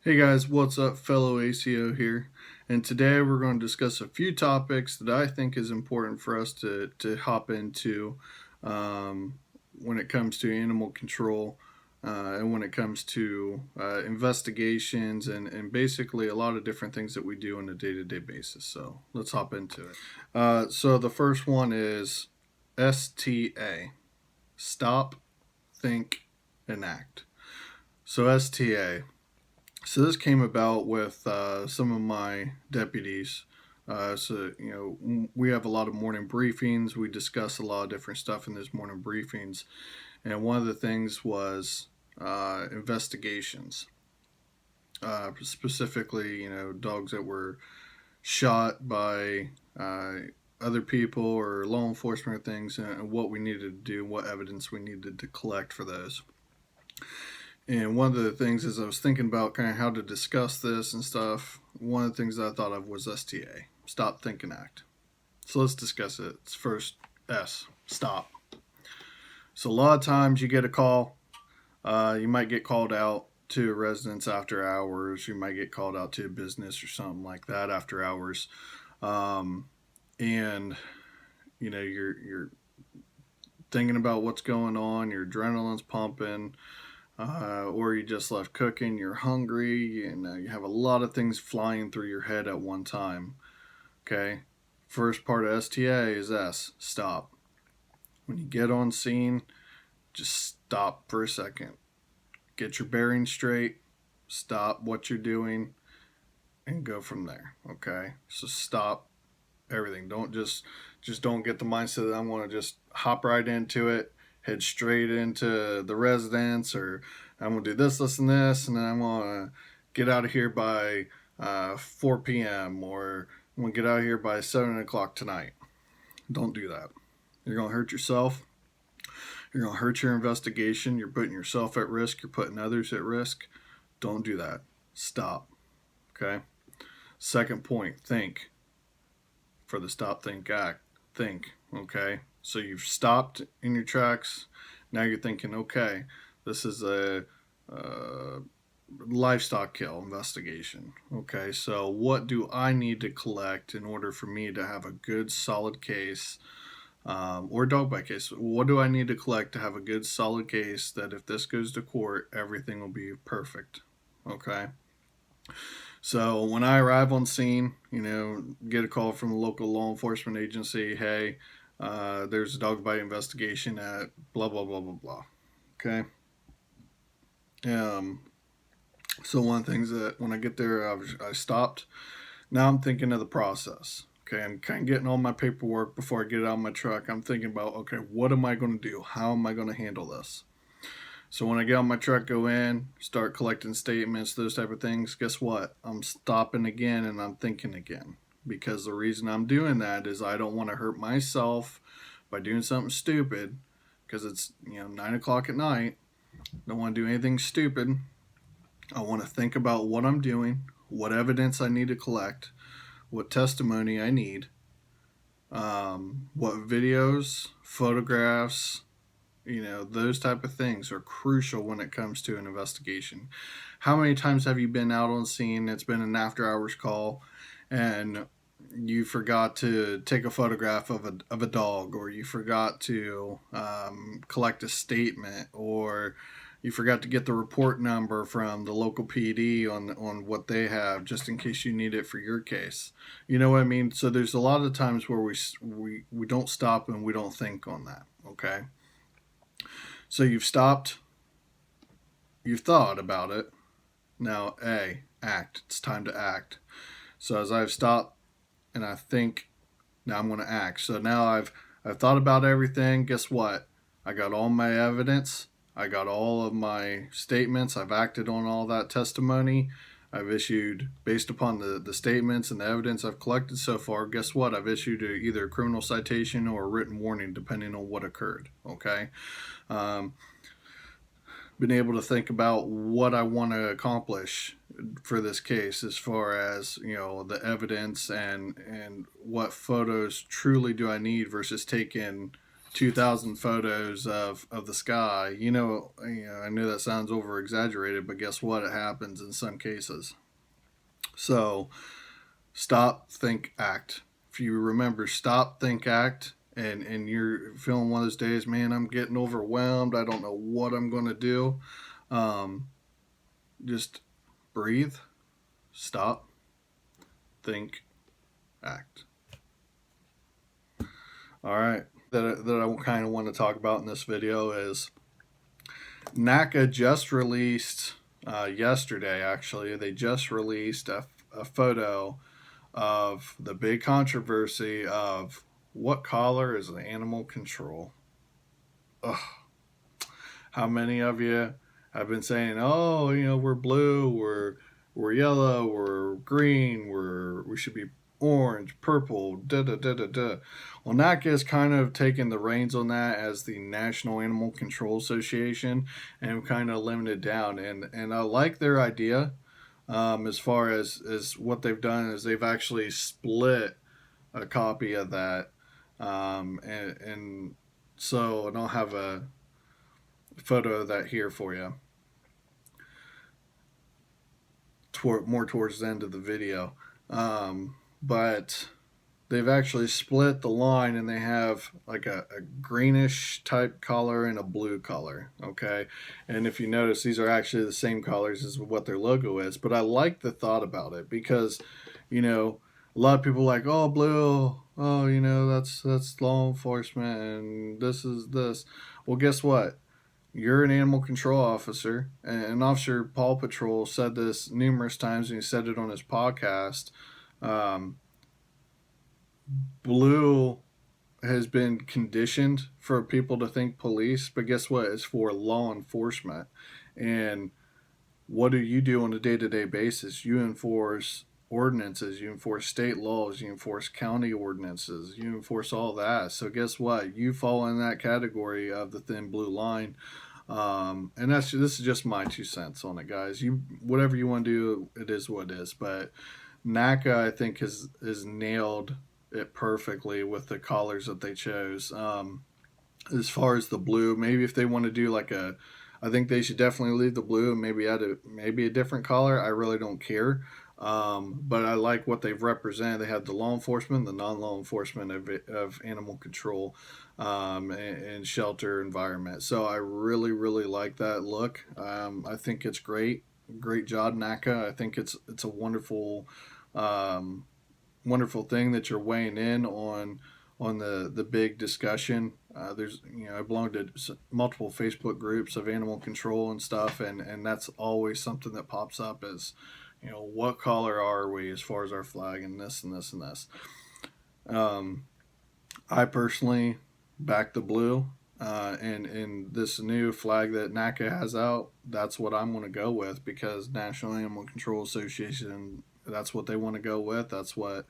Hey guys, what's up? Fellow ACO here, and today we're going to discuss a few topics that I think is important for us to hop into um, when it comes to animal control and when it comes to investigations and basically a lot of different things that we do on a day to day basis. So let's hop into it. So the first one is STA: Stop, Think, and Act. So STA. So this came about with some of my deputies. We have a lot of morning briefings. We discuss a lot of different stuff in those morning briefings, and one of the things was investigations, specifically, dogs that were shot by other people or law enforcement or things, and what we needed to do, what evidence we needed to collect for those. And one of the things is I was thinking about kind of how to discuss this and stuff. One of the things that I thought of was STA: Stop, Think, and Act. So let's discuss it. It's first S: Stop. So a lot of times you get a call. You might get called out to a residence after hours. You might get called out to a business or something like that after hours. Um, and you're thinking about what's going on. Your adrenaline's pumping. Or you just left cooking, you're hungry, and you have a lot of things flying through your head at one time. Okay? First part of STA is S: Stop. When you get on scene, just stop for a second. Get your bearings straight, stop what you're doing, and go from there. Okay? So stop everything. Don't just don't get the mindset that I'm going to just hop right into it, head straight into the residence, or I'm going to do this, and this, and then I'm going to get out of here by 4 p.m. or I'm going to get out of here by 7 o'clock tonight. Don't do that. You're going to hurt yourself. You're going to hurt your investigation. You're putting yourself at risk. You're putting others at risk. Don't do that. Stop. Okay? Second point: think. For the stop, think, act. Think. Okay? So you've stopped in your tracks. Now you're thinking, okay, this is a livestock kill investigation. Okay, so what do I need to collect in order for me to have a good solid case, or dog bite case? What do I need to collect to have a good solid case that if this goes to court, everything will be perfect? Okay. So when I arrive on scene, get a call from the local law enforcement agency. Hey, there's a dog bite investigation at blah blah blah blah blah. Okay. Um, so one of the things that when I get there, I stopped. Now I'm thinking of the process. Okay, I'm kind of getting all my paperwork before I get out of my truck. I'm thinking about, okay, what am I going to do? How am I going to handle this? So when I get on my truck, go in, start collecting statements, those type of things, guess what? I'm stopping again and I'm thinking again. Because the reason I'm doing that is I don't want to hurt myself by doing something stupid. Because it's 9 o'clock at night. Don't want to do anything stupid. I want to think about what I'm doing, what evidence I need to collect, what testimony I need, what videos, photographs, those type of things are crucial when it comes to an investigation. How many times have you been out on scene? It's been an after hours call, and you forgot to take a photograph of a dog, or you forgot to collect a statement, or you forgot to get the report number from the local PD on what they have, just in case you need it for your case. You know what I mean? So there's a lot of times where we don't stop and we don't think on that. Okay. So you've stopped, you've thought about it. Now, A, act. It's time to act. So as I've stopped and I think, now I'm going to act. So now I've thought about everything. Guess what? I got all my evidence. I got all of my statements. I've acted on all that testimony. I've issued, based upon the statements and the evidence I've collected so far, guess what? I've issued either a criminal citation or a written warning, depending on what occurred. Okay. Um, been able to think about what I want to accomplish for this case, as far as the evidence and what photos truly do I need versus taking 2,000 photos of the sky. I know that sounds over exaggerated, but guess what? It happens in some cases. So stop, think, act. If you remember, stop, think, act, and you're feeling one of those days, man, I'm getting overwhelmed. I don't know what I'm going to do. Um, just breathe, stop, think, act. All right. That I kind of want to talk about in this video is NACA just released yesterday. Actually, they just released a photo of the big controversy of what color is animal control. Ugh. How many of you have been saying, "Oh, we're blue, we're yellow, we're green, we should be orange, purple, da da da da da." Well, NACA has kind of taken the reins on that as the National Animal Control Association and kind of limited down. And I like their idea. As far as what they've done is they've actually split a copy of that, and so I don't have a photo of that here for you. More towards the end of the video, but they've actually split the line and they have like a greenish type color and a blue color. Okay, and if you notice, these are actually the same colors as what their logo is. But I like the thought about it because, a lot of people are like, oh, blue, oh, that's law enforcement and this is this. Well, guess what? You're an animal control officer, and Officer Paw Patrol said this numerous times, and he said it on his podcast. Um, Blue has been conditioned for people to think police, but guess what? It's for law enforcement. And what do you do on a day to day basis? You enforce ordinances, you enforce state laws, you enforce county ordinances, you enforce all that. So, guess what? You fall in that category of the thin blue line. And this is just my 2 cents on it, guys. You whatever you want to do, it is what it is. But NACA, I think, has nailed it perfectly with the colors that they chose. As far as the blue, maybe if they want to do I think they should definitely leave the blue and maybe add maybe a different color. I really don't care. But I like what they've represented. They have the law enforcement, the non-law enforcement of animal control, and shelter environment. So I really, really like that look. I think it's great. Great job, NACA. I think it's a um, wonderful thing that you're weighing in on the big discussion. There's I belong to multiple Facebook groups of animal control and stuff, and that's always something that pops up as what color are we as far as our flag and this and this and this. Um, I personally back the blue. And this new flag that NACA has out, that's what I'm going to go with because National Animal Control Association, that's what they want to go with. That's what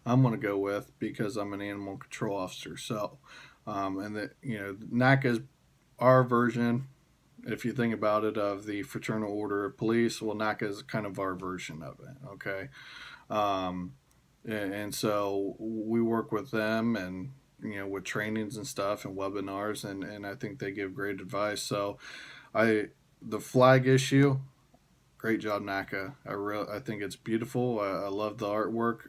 I'm going to go with because I'm an animal control officer. So, and that NACA is our version, if you think about it, of the Fraternal Order of Police. Well, NACA is kind of our version of it. Okay, um, and so we work with them and with trainings and stuff and webinars, and I think they give great advice. So I the flag issue, great job, NACA. I think it's beautiful. I love the artwork.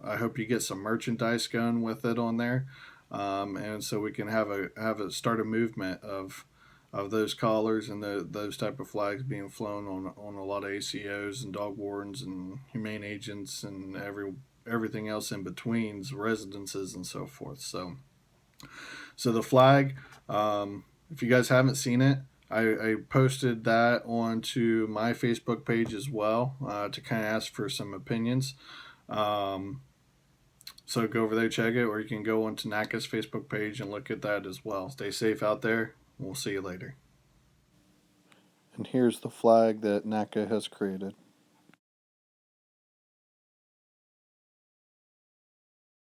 I hope you get some merchandise going with it on there, and so we can have a start a movement of those collars and those type of flags being flown on a lot of ACOs and dog wardens and humane agents and everything else in betweens, residences and so forth. So the flag, if you guys haven't seen it, I posted that onto my Facebook page as well to kind of ask for some opinions. Um, so go over there, check it, or you can go onto NACA's Facebook page and look at that as well. Stay safe out there. We'll see you later. And here's the flag that NACA has created.